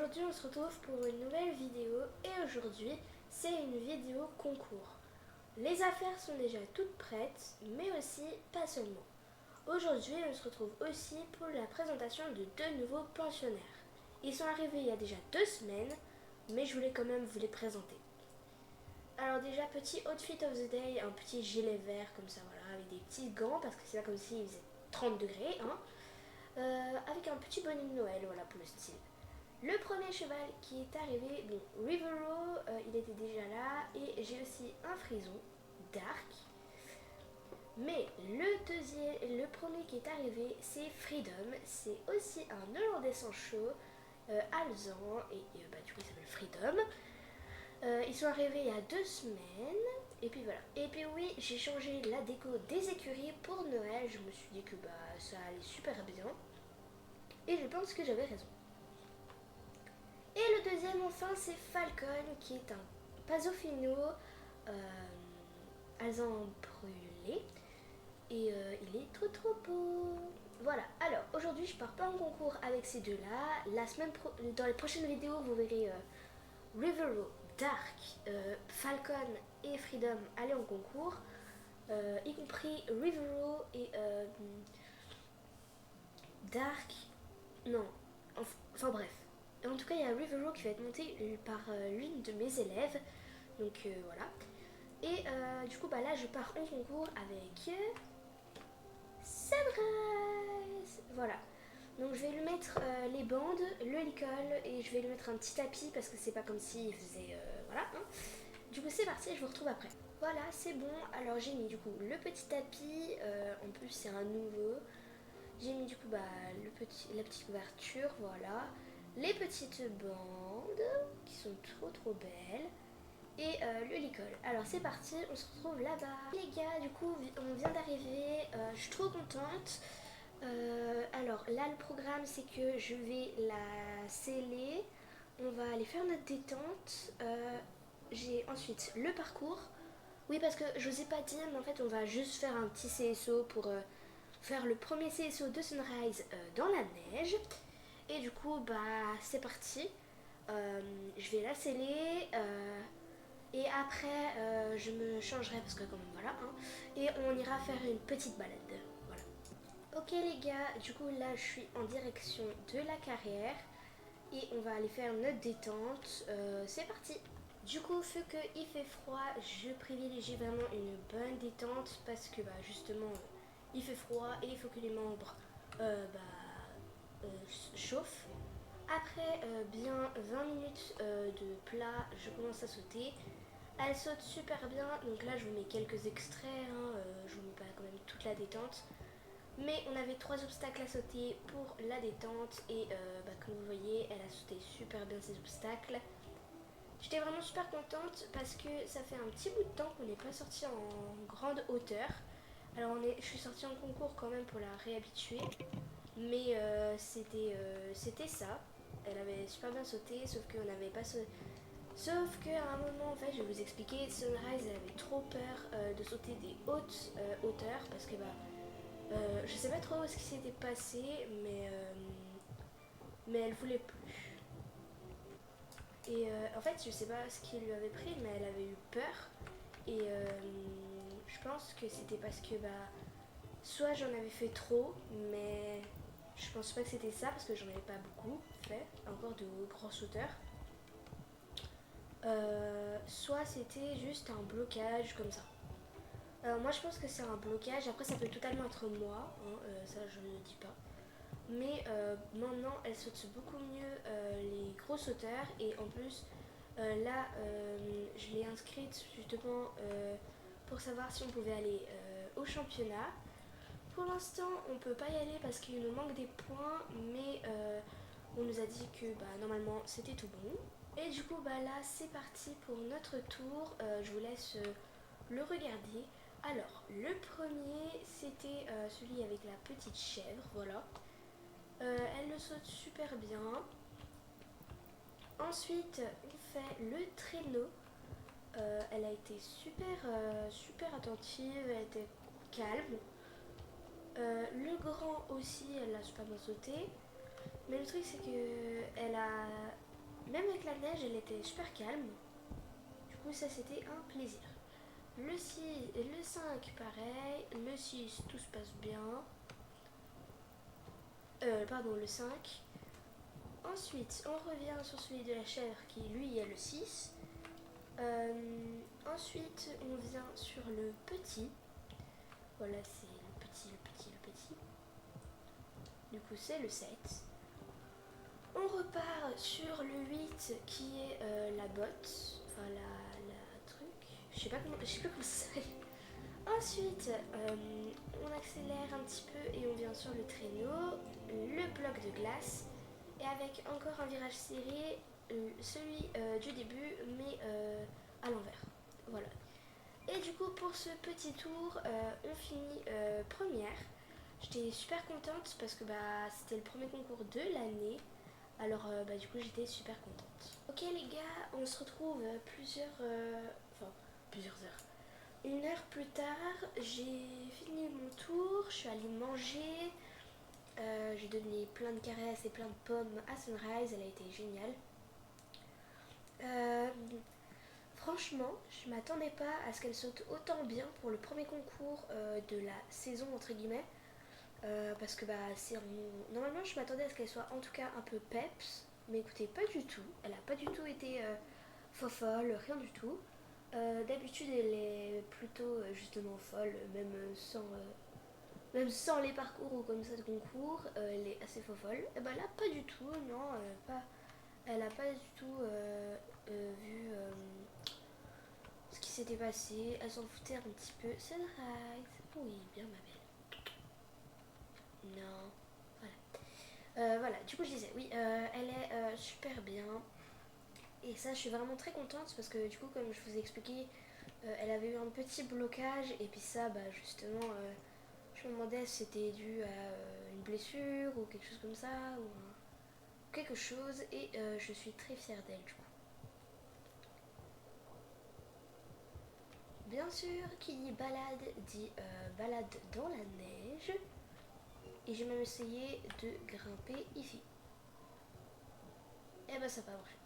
Aujourd'hui on se retrouve pour une nouvelle vidéo et aujourd'hui c'est une vidéo concours. Les affaires sont déjà toutes prêtes mais aussi pas seulement. Aujourd'hui on se retrouve aussi pour la présentation de deux nouveaux pensionnaires. Ils sont arrivés il y a déjà 2 semaines mais je voulais quand même vous les présenter. Alors déjà petit outfit of the day, un petit gilet vert comme ça voilà avec des petits gants parce que c'est là comme s'il faisait 30 degrés hein. Avec un petit bonnet de Noël voilà pour le style. Le premier cheval qui est arrivé, bon, Rivero, il était déjà là, et j'ai aussi un frison, Dark. Mais le premier qui est arrivé, c'est Freedom, c'est aussi un Hollandais sans chaud, alezan, et du coup il s'appelle Freedom. Ils sont arrivés il y a 2 semaines, et puis voilà. Et puis oui, j'ai changé la déco des écuries pour Noël, je me suis dit que ça allait super bien, et je pense que j'avais raison. Et le deuxième enfin c'est Falcon qui est un Pasofino alezan brûlé et il est trop beau. Voilà, alors aujourd'hui je pars pas en concours avec ces deux-là. Dans les prochaines vidéos vous verrez Rivero, Dark, Falcon et Freedom aller en concours, y compris Rivero et Dark. Non, enfin bref. En tout cas, il y a Rivero qui va être monté par l'une de mes élèves. Donc voilà. Et du coup, là, je pars en concours avec Sunrise. Voilà. Donc je vais lui mettre les bandes, le licol et je vais lui mettre un petit tapis parce que c'est pas comme s'il faisait... voilà. Hein. Du coup, c'est parti, je vous retrouve après. Voilà, c'est bon. Alors j'ai mis du coup le petit tapis. En plus, c'est un nouveau. J'ai mis du coup la petite couverture, voilà. Les petites bandes qui sont trop belles. Et le licol. Alors c'est parti, on se retrouve là-bas. Les gars, du coup, on vient d'arriver. Je suis trop contente. Alors là, le programme, c'est que je vais la sceller. On va aller faire notre détente. J'ai ensuite le parcours. Oui, parce que je vous ai pas dit, mais en fait, on va juste faire un petit CSO pour faire le premier CSO de Sunrise dans la neige. Et du coup, c'est parti. Je vais la sceller. Et après, je me changerai parce que quand même, voilà. Hein, et on ira faire une petite balade. Voilà. Ok les gars, du coup là, je suis en direction de la carrière. Et on va aller faire notre détente. C'est parti. Du coup, vu qu'il fait froid, je privilégie vraiment une bonne détente parce que justement, il fait froid et il faut que les membres chauffent. Après bien 20 minutes de plat, je commence à sauter. Elle saute super bien, donc là je vous mets quelques extraits, hein, je vous mets pas quand même toute la détente. Mais on avait 3 obstacles à sauter pour la détente et comme vous voyez, elle a sauté super bien ces obstacles. J'étais vraiment super contente parce que ça fait un petit bout de temps qu'on n'est pas sorti en grande hauteur. Alors je suis sortie en concours quand même pour la réhabituer, mais c'était ça. Elle avait super bien sauté, sauf qu'on n'avait pas sauté. Sauf qu'à un moment, en fait, je vais vous expliquer, Sunrise elle avait trop peur de sauter des hautes hauteurs parce que je sais pas trop ce qui s'était passé, mais elle voulait plus. Et en fait, je sais pas ce qui lui avait pris, mais elle avait eu peur. Et je pense que c'était parce que soit j'en avais fait trop, mais je pense pas que c'était ça parce que j'en avais pas beaucoup fait, encore de grands sauteurs. Soit c'était juste un blocage comme ça. Moi je pense que c'est un blocage, après ça peut totalement être moi, hein, ça je ne le dis pas. Mais maintenant elle saute beaucoup mieux les gros sauteurs et en plus là je l'ai inscrite justement pour savoir si on pouvait aller au championnat. Pour l'instant on peut pas y aller parce qu'il nous manque des points, mais on nous a dit que normalement c'était tout bon. Et du coup là c'est parti pour notre tour, je vous laisse le regarder. Alors le premier c'était celui avec la petite chèvre, voilà. Elle le saute super bien. Ensuite on fait le traîneau. Elle a été super attentive, elle était calme. Le grand aussi, elle a super bien sauté. Mais le truc c'est que elle a même avec la neige, elle était super calme. Du coup, ça c'était un plaisir. Le 6 et le 5, pareil. Le 6, tout se passe bien. Pardon, le 5. Ensuite, on revient sur celui de la chèvre qui, lui, est le 6. Ensuite, on vient sur le petit. Voilà, c'est le petit, le petit, le petit. Du coup, c'est le 7. On repart sur le 8 qui est la botte. Enfin, la truc. Je sais plus comment ça s'appelle. Ensuite, on accélère un petit peu et on vient sur le traîneau, le bloc de glace, et avec encore un virage serré, celui du début, mais à l'envers. Voilà. Et du coup, pour ce petit tour, on finit première. J'étais super contente parce que c'était le premier concours de l'année. Alors, du coup, j'étais super contente. Ok les gars, on se retrouve plusieurs heures. Une heure plus tard, j'ai fini mon tour, je suis allée manger, j'ai donné plein de caresses et plein de pommes à Sunrise, elle a été géniale. Euh, Franchement, je m'attendais pas à ce qu'elle saute autant bien pour le premier concours de la saison entre guillemets. Parce que normalement je m'attendais à ce qu'elle soit en tout cas un peu peps, mais écoutez, pas du tout. Elle a pas du tout été folle, rien du tout. D'habitude elle est plutôt justement folle, même sans les parcours ou comme ça de concours, elle est assez folle. Et bah là pas du tout, non, elle a pas du tout vu ce qui s'était passé. Elle s'en foutait un petit peu. Sunrise, oui, bien ma belle. Non, voilà. Voilà, du coup je disais, oui, elle est super bien. Et ça, je suis vraiment très contente parce que du coup, comme je vous ai expliqué, elle avait eu un petit blocage. Et puis ça, justement, je me demandais si c'était dû à une blessure ou quelque chose comme ça, ou quelque chose. Et je suis très fière d'elle du coup. Bien sûr, qui dit balade dit balade dans la neige. Et j'ai même essayé de grimper ici. Et ça n'a pas marché.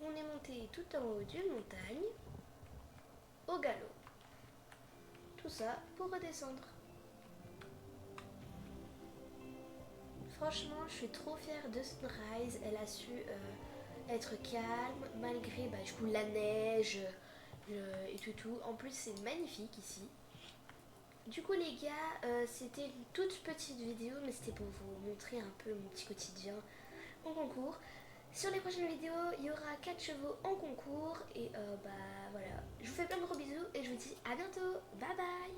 On est monté tout en haut d'une montagne, au galop. Tout ça pour redescendre. Franchement, je suis trop fière de Sunrise. Elle a su être calme malgré du coup la neige et tout. En plus, c'est magnifique ici. Du coup, les gars, c'était une toute petite vidéo, mais c'était pour vous montrer un peu mon petit quotidien en concours. Sur les prochaines vidéos, il y aura 4 chevaux en concours. Et voilà. Je vous fais plein de gros bisous et je vous dis à bientôt. Bye bye.